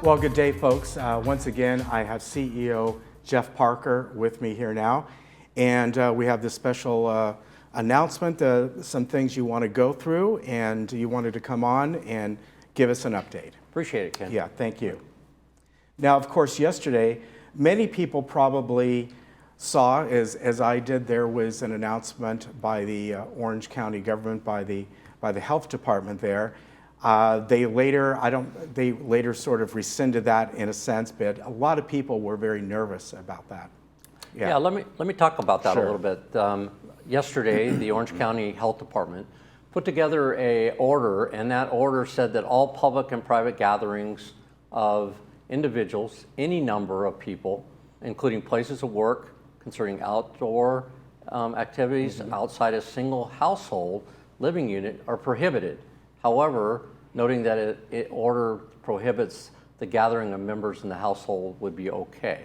Well, good day, folks. Once again, I have CEO Jeff Parker with me here now, and we have this special announcement, some things you want to go through, and you wanted to come on and give us an update. Appreciate it, Ken. Yeah, thank you. Now, of course, yesterday, many people probably saw, as I did, there was an announcement by the Orange County government, by the health department there. They later sort of rescinded that in a sense, but a lot of people were very nervous about that. Yeah, let me talk about that Sure. a little bit. Yesterday, the Orange County Health Department put together an order, and that order said that all public and private gatherings of individuals, any number of people, including places of work, concerning outdoor activities outside a single household living unit, are prohibited. However, noting that it order prohibits the gathering of members in the household would be okay.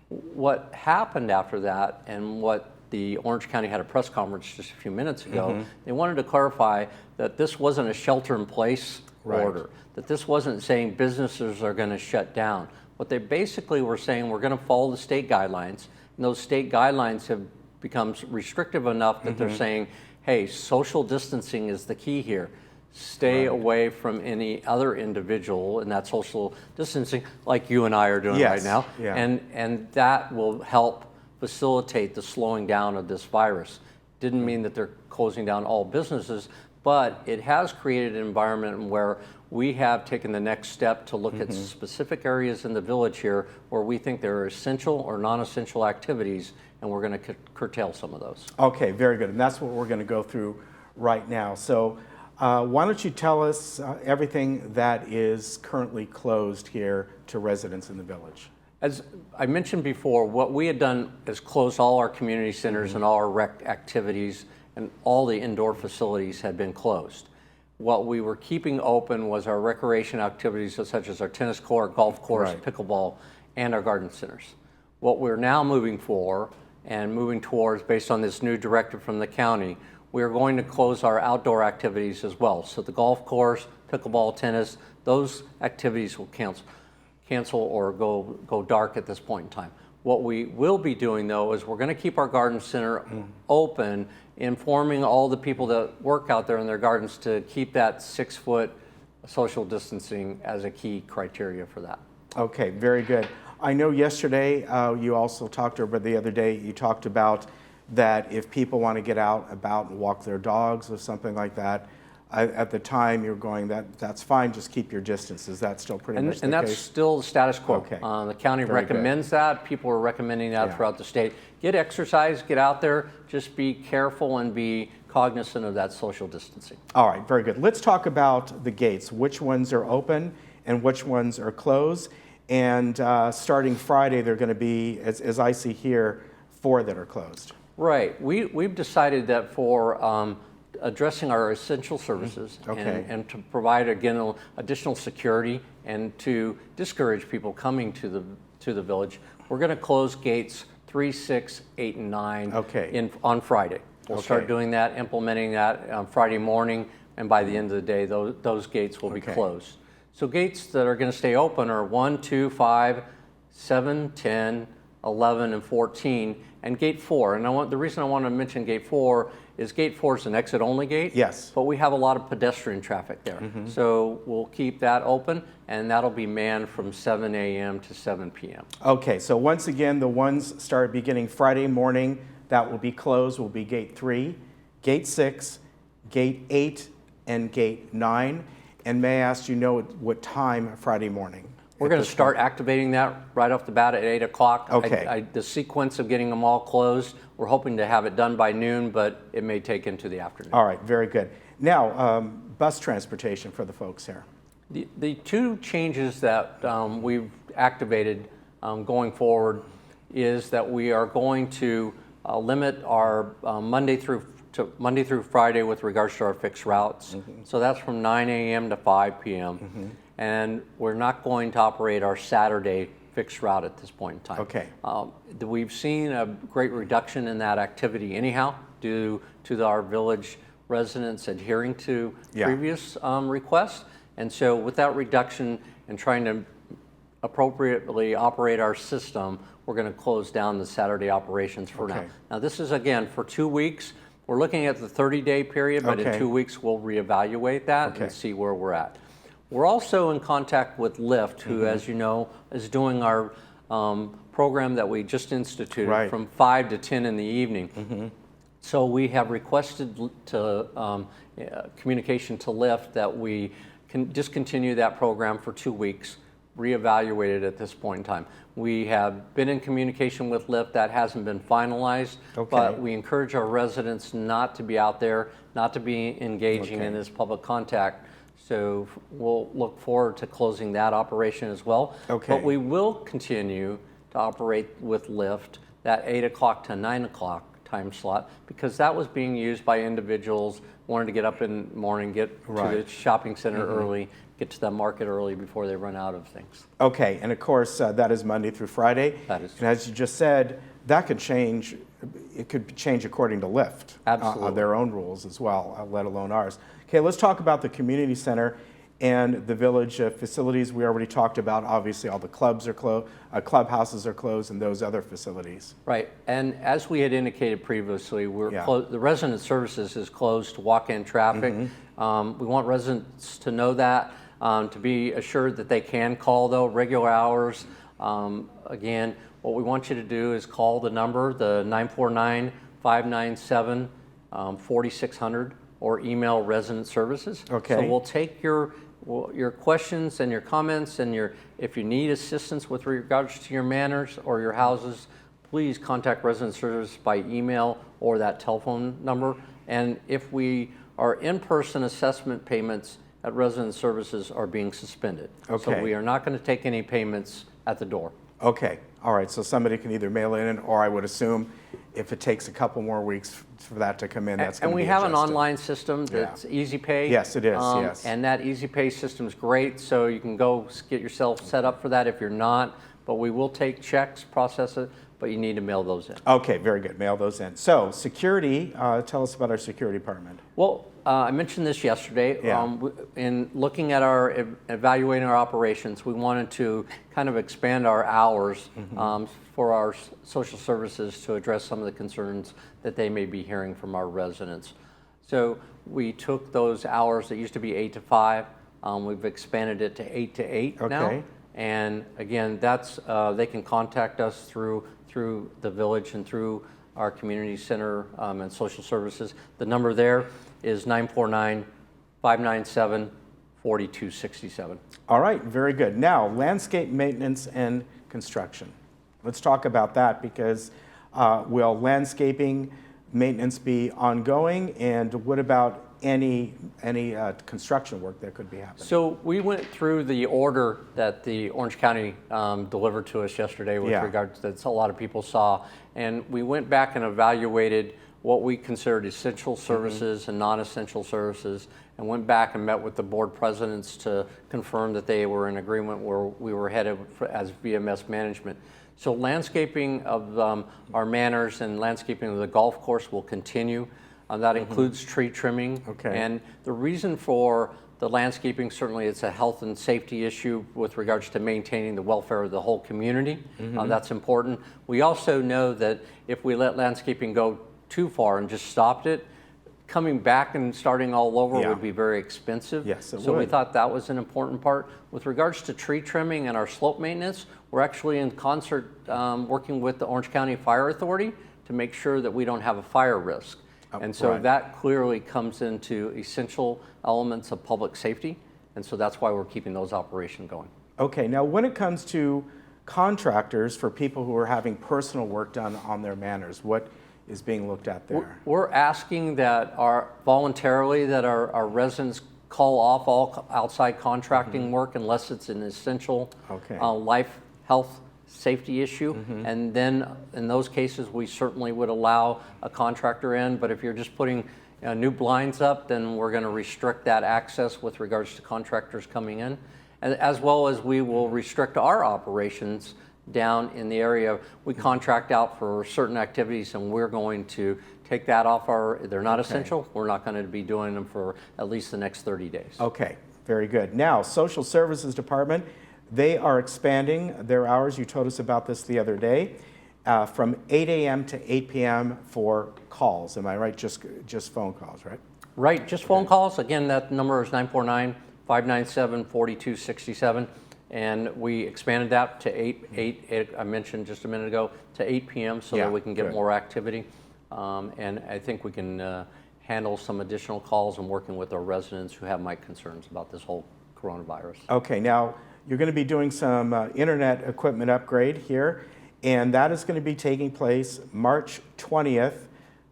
What happened after that, and what the Orange County had a press conference just a few minutes ago, they wanted to clarify that this wasn't a shelter-in-place order, that this wasn't saying businesses are going to shut down. What they basically were saying, we're going to follow the state guidelines, and those state guidelines have become restrictive enough that they're saying, hey, social distancing is the key here. Stay away from any other individual in that social distancing, like you and I are doing right now, and that will help facilitate the slowing down of this virus. Didn't mean that they're closing down all businesses, but it has created an environment where we have taken the next step to look at specific areas in the village here where we think there are essential or non-essential activities, and we're going to curtail some of those. Okay, very good, and that's what we're going to go through right now. So. Why don't you tell us everything that is currently closed here to residents in the village? As I mentioned before, what we had done is close all our community centers and all our rec activities, and all the indoor facilities had been closed. What we were keeping open was our recreation activities such as our tennis court, golf course, pickleball, and our garden centers. What we're now moving towards based on this new directive from the county, we're going to close our outdoor activities as well. So the golf course, pickleball, tennis, those activities will cancel or go dark at this point in time. What we will be doing though is we're going to keep our garden center open, informing all the people that work out there in their gardens to keep that 6-foot social distancing as a key criteria for that. Okay, very good. I know yesterday you also talked, or the other day you talked about that if people want to get out about and walk their dogs or something like that, at the time you're going, that's fine, just keep your distance. Is that still pretty much the case? And that's still the status quo. Okay. The county recommends that. People are recommending that throughout the state. Get exercise, get out there, just be careful and be cognizant of that social distancing. All right, very good. Let's talk about the gates. Which ones are open and which ones are closed? And starting Friday, they're going to be, as I see here, 4 that are closed. Right. We've decided that for addressing our essential services and to provide, again, additional security and to discourage people coming to the village, we're going to close gates 3, 6, 8, and 9 on Friday. We'll start doing that, implementing that on Friday morning, and by the end of the day, those gates will be closed. So gates that are going to stay open are 1, 2, 5, 7, 10, 11, and 14, and gate 4. And the reason I want to mention gate 4 is gate 4 is an exit-only gate. Yes. But we have a lot of pedestrian traffic there. So we'll keep that open, and that'll be manned from 7 a.m. to 7 p.m. Okay, so once again, the ones start beginning Friday morning that will be closed will be gate 3, gate 6, gate 8, and gate 9. And may I ask what time Friday morning? We're going to start activating that right off the bat at 8 o'clock. Okay. The sequence of getting them all closed, we're hoping to have it done by noon, but it may take into the afternoon. All right, very good. Now, bus transportation for the folks here. The 2 changes that we've activated going forward is that we are going to limit our Monday through Friday with regards to our fixed routes. So that's from 9 a.m. to 5 p.m. And we're not going to operate our Saturday fixed route at this point in time. Okay. We've seen a great reduction in that activity anyhow due to our village residents adhering to previous requests. And so with that reduction and trying to appropriately operate our system, we're going to close down the Saturday operations for now. Okay. Now, this is, again, for 2 weeks. We're looking at the 30-day period, but in Okay. 2 weeks, we'll reevaluate that Okay. and see where we're at. We're also in contact with Lyft, who, as you know, is doing our program that we just instituted Right. from 5 to 10 in the evening. So we have requested to communication to Lyft that we can discontinue that program for 2 weeks, reevaluate it at this point in time. We have been in communication with Lyft. That hasn't been finalized, but we encourage our residents not to be out there, not to be engaging in this public contact. So we'll look forward to closing that operation as well. But we will continue to operate with Lyft that 8 o'clock to 9 o'clock time slot, because that was being used by individuals wanting to get up in the morning, get to the shopping center early, get to the market early before they run out of things. Okay, and of course, that is Monday through Friday. That is. And as you just said, that could change. It could change according to Lyft. Absolutely. Their own rules as well, let alone ours. Okay, let's talk about the community center and the village facilities. We already talked about, obviously, all the clubs are closed, clubhouses are closed, and those other facilities. Right, and as we had indicated previously, the resident services is closed to walk-in traffic. We want residents to know that, to be assured that they can call, though, regular hours. Again, what we want you to do is call the number, the 949-597-4600, or email resident services. Okay. So we'll take your questions and your comments, and if you need assistance with regards to your manors or your houses, please contact resident services by email or that telephone number. And if we are in-person assessment payments at resident services are being suspended. Okay. So we are not going to take any payments at the door. Okay, all right, so somebody can either mail it in, or I would assume if it takes a couple more weeks for that to come in, that's going to be And we have adjusted. an online system that's Easy Pay. Yes, it is, yes. And that Easy Pay system is great, so you can go get yourself set up for that if you're not. But we will take checks, process it, but you need to mail those in. Okay, very good, mail those in. So security, tell us about our security department. Well, I mentioned this yesterday. Yeah. In looking at evaluating our operations, we wanted to kind of expand our hours for our social services to address some of the concerns that they may be hearing from our residents. So we took those hours that used to be 8 to 5. We've expanded it to 8 to 8 now. And again, that's they can contact us through the village and through our community center and social services. The number there is 949-597-4267. All right, very good. Now, landscape maintenance and construction. Let's talk about that, because will landscaping maintenance be ongoing, and what about any construction work that could be happening? So we went through the order that the Orange County delivered to us yesterday with regards that a lot of people saw, and we went back and evaluated what we considered essential services and non-essential services, and went back and met with the board presidents to confirm that they were in agreement where we were headed as VMS management. So landscaping of our manors and landscaping of the golf course will continue. That includes tree trimming. And the reason for the landscaping, certainly it's a health and safety issue with regards to maintaining the welfare of the whole community. That's important. We also know that if we let landscaping go too far and just stopped it, coming back and starting all over would be very expensive. Yes, it so would. we thought that was an important part. With regards to tree trimming and our slope maintenance, we're actually in concert working with the Orange County Fire Authority to make sure that we don't have a fire risk. And so that clearly comes into essential elements of public safety. And so that's why we're keeping those operations going. Okay, now when it comes to contractors for people who are having personal work done on their manors, what is being looked at there? We're asking that our residents call off all outside contracting work unless it's an essential life, health, safety issue. And then in those cases, we certainly would allow a contractor in. But if you're just putting new blinds up, then we're going to restrict that access with regards to contractors coming in. And as well as we will restrict our operations down in the area. We contract out for certain activities, and we're going to take that off they're not essential. We're not going to be doing them for at least the next 30 days. Okay, very good. Now, Social Services Department, They are expanding their hours. You told us about this the other day, from 8 a.m. to 8 p.m. for calls. Am I right? Just phone calls, right? Right, just phone calls. Again, that number is 949-597-4267. And we expanded that to 8, I mentioned just a minute ago, to 8 p.m. so that we can get more activity. And I think we can handle some additional calls and working with our residents who have mic concerns about this whole coronavirus. Okay, now you're going to be doing some internet equipment upgrade here, and that is going to be taking place March 20th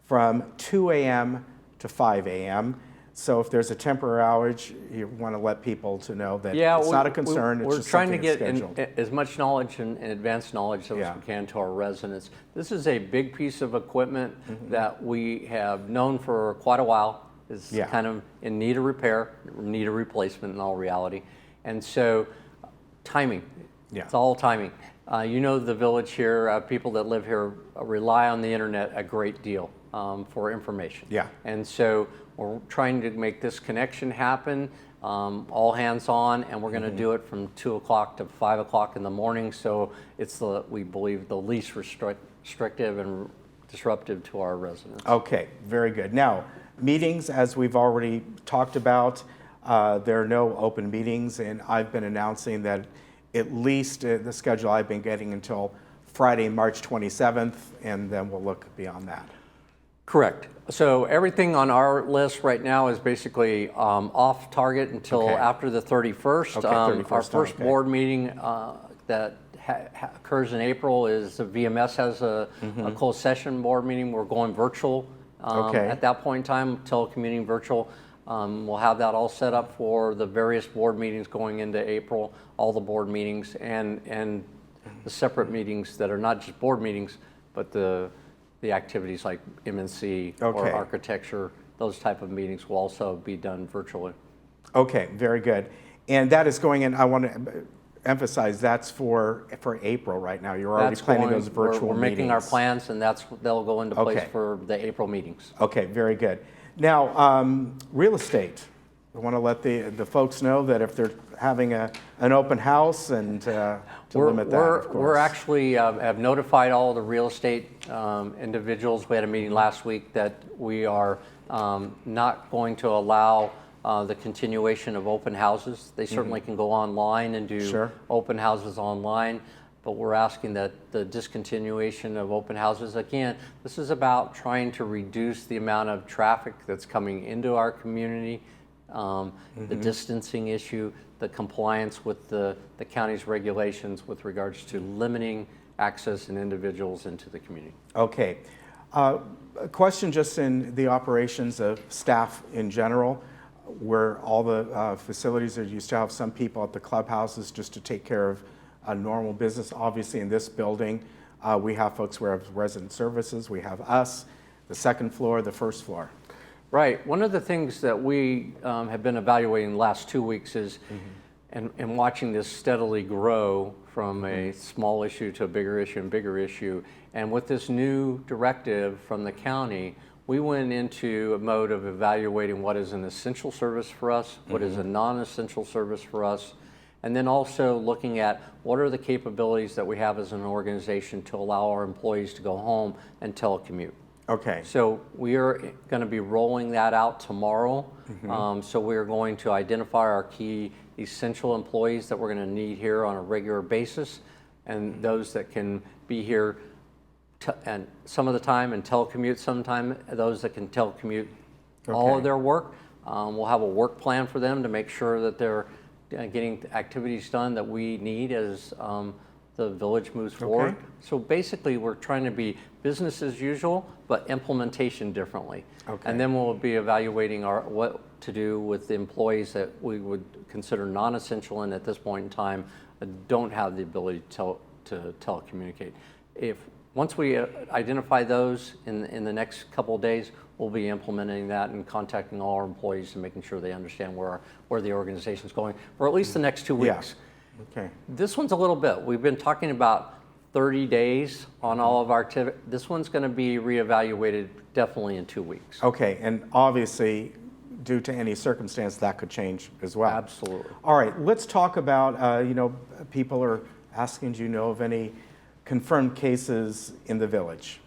from 2 a.m. to 5 a.m. So if there's a temporary outage, you want to let people to know that it's not a concern. It's we're just trying to something get as much knowledge and advanced knowledge as we can to our residents. This is a big piece of equipment that we have known for quite a while. It's kind of in need of repair, need of replacement in all reality. And so timing, it's all timing. You know the village here, people that live here rely on the internet a great deal for information. And so we're trying to make this connection happen, all hands on, and we're going to do it from 2 o'clock to 5 o'clock in the morning. So it's we believe the least restrictive and disruptive to our residents. Okay, very good. Now, meetings, as we've already talked about, there are no open meetings, and I've been announcing that at least the schedule I've been getting until Friday, March 27th, and then we'll look beyond that. Correct. So everything on our list right now is basically off target until after the 31st. Okay, 31st. Our first board meeting that occurs in April is the VMS has a closed session board meeting. We're going virtual at that point in time, telecommuting virtual. We'll have that all set up for the various board meetings going into April, all the board meetings and the separate meetings that are not just board meetings, but the activities like MNC or architecture, those type of meetings will also be done virtually. Okay, very good. And that is going in, I want to emphasize, that's for April right now. You're already planning those virtual meetings. We're making our plans, and they'll go into place for the April meetings. Okay, very good. Now, real estate. I want to let the folks know that if they're having an open house and to limit that, of course. We're actually have notified all the real estate individuals. We had a meeting last week that we are not going to allow the continuation of open houses. They certainly can go online and do open houses online, but we're asking that the discontinuation of open houses, again, this is about trying to reduce the amount of traffic that's coming into our community, the distancing issue, the compliance with the county's regulations with regards to limiting access and individuals into the community. Okay. A question just in the operations of staff in general, where all the facilities are used to have some people at the clubhouses just to take care of a normal business. Obviously in this building, we have folks who have resident services, we have us, the second floor, the first floor. Right. One of the things that we have been evaluating the last 2 weeks is, and watching this steadily grow from a small issue to a bigger issue and bigger issue. And with this new directive from the county, we went into a mode of evaluating what is an essential service for us, what is a non-essential service for us, and then also looking at what are the capabilities that we have as an organization to allow our employees to go home and telecommute. Okay. So we are going to be rolling that out tomorrow. So we are going to identify our key essential employees that we're going to need here on a regular basis, and those that can be here and some of the time and telecommute sometime, those that can telecommute all of their work. We'll have a work plan for them to make sure that they're getting activities done that we need as the village moves forward. So basically we're trying to be business as usual, but implementation differently. And then we'll be evaluating what to do with the employees that we would consider non-essential and at this point in time don't have the ability to telecommunicate. Once we identify those in the next couple of days, we'll be implementing that and contacting all our employees and making sure they understand where the organization's going for at least the next 2 weeks. Okay. This one's a little bit. We've been talking about 30 days on all of our activity. This one's going to be reevaluated definitely in 2 weeks. Okay, and obviously due to any circumstance, that could change as well. Absolutely. All right, let's talk about, people are asking, do you know of any confirmed cases in the village?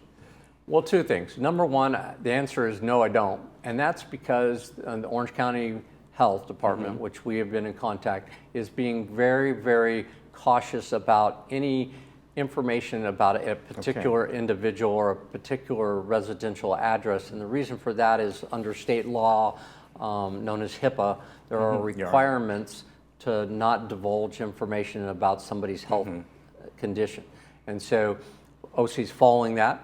Well, two things. Number one, the answer is no, I don't. And that's because the Orange County Health Department, which we have been in contact, is being very, very cautious about any information about a particular individual or a particular residential address. And the reason for that is under state law, known as HIPAA, there are requirements to not divulge information about somebody's health condition. And so OC's following that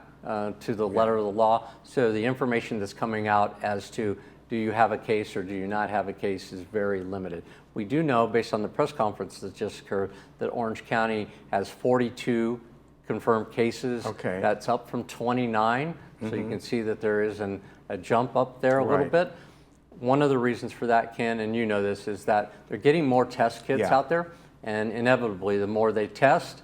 to the letter of the law. So the information that's coming out as to do you have a case or do you not have a case is very limited. We do know, based on the press conference that just occurred, that Orange County has 42 confirmed cases. Okay. That's up from 29. So you can see that there is a jump up there a little bit. One of the reasons for that, Ken, and you know this, is that they're getting more test kits out there. And inevitably, the more they test,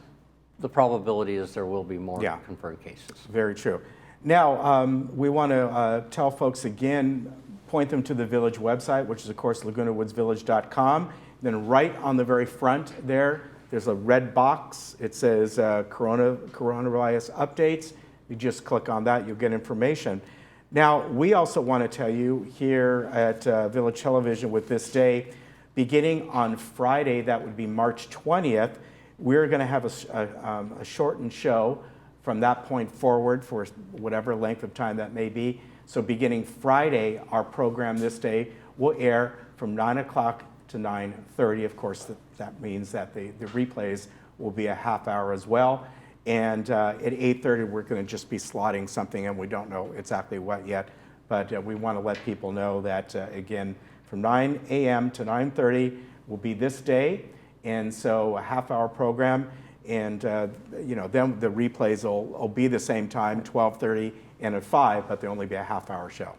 the probability is there will be more confirmed cases. Very true. Now, we want to tell folks again, point them to the village website, which is, of course, lagunawoodsvillage.com. Then right on the very front there's a red box. It says coronavirus updates. You just click on that, you'll get information. Now, we also want to tell you here at Village Television with This Day, beginning on Friday, that would be March 20th, we're going to have a shortened show from that point forward for whatever length of time that may be. So beginning Friday, our program This Day will air from 9 o'clock to 9:30. Of course, that means that the replays will be a half hour as well. And at 8:30, we're going to just be slotting something, and we don't know exactly what yet. But we want to let people know that, again, from 9 a.m. to 9:30 will be This Day. And so a half-hour program. And, then the replays will be the same time, 12:30 and at 5, but they'll only be a half-hour show.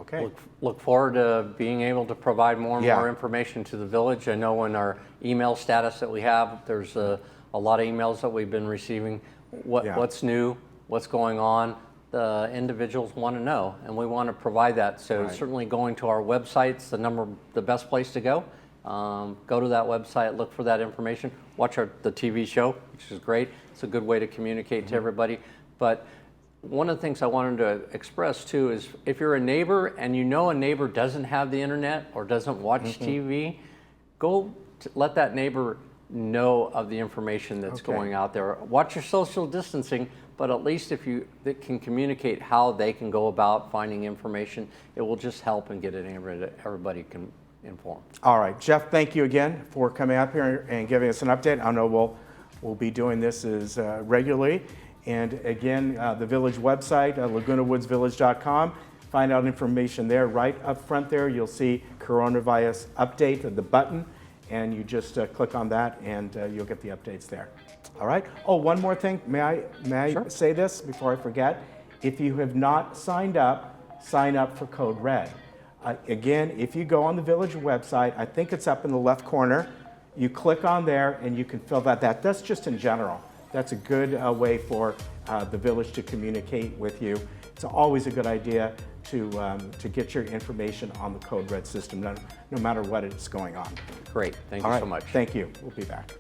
Okay. Look forward to being able to provide more and more information to the village. I know in our email status that we have, there's a lot of emails that we've been receiving. What's new, what's going on, the individuals want to know, and we want to provide that. So certainly going to our website's the best place to go. Go to that website, look for that information, watch the TV show, which is great. It's a good way to communicate to everybody. But one of the things I wanted to express too is if you're a neighbor and you know a neighbor doesn't have the internet or doesn't watch TV, go let that neighbor know of the information that's going out there. Watch your social distancing, but at least if you can communicate how they can go about finding information, it will just help and get everybody can informed. All right, Jeff, thank you again for coming up here and giving us an update. I know we'll be doing this as regularly. And again, the village website, lagunawoodsvillage.com. Find out information there. Right up front there, you'll see coronavirus update, the button, and you just click on that and you'll get the updates there. All right. Oh, one more thing. May I say this before I forget? If you have not signed up, sign up for Code Red. Again, if you go on the village website, I think it's up in the left corner, you click on there and you can fill that. That's just in general. That's a good way for the village to communicate with you. It's always a good idea to get your information on the Code Red system, no matter what is going on. Great. Thank you so much. Thank you. We'll be back.